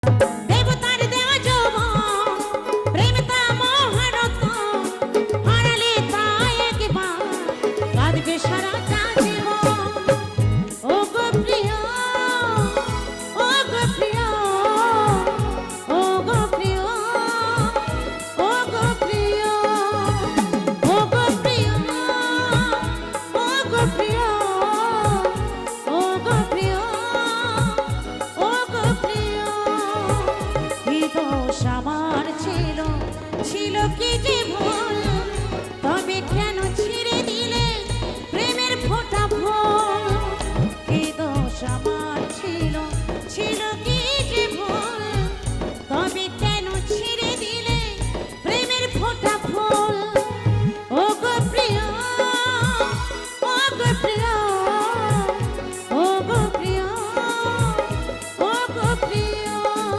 দেবতার দেওয়া যৌবন, প্রেম তা মহারত্ন, হারালে তাই একবার কাঁদবে সারাটা জীবন। ও গো প্রিয়, ও গো প্রিয়, ও গো প্রিয়, ও গো প্রিয়, ও গো প্রিয়, ও গো প্রিয়, ও গো প্রিয়, ও গো প্রিয়। কি দোষ আমার ছিল, ছিল কি যে ভুল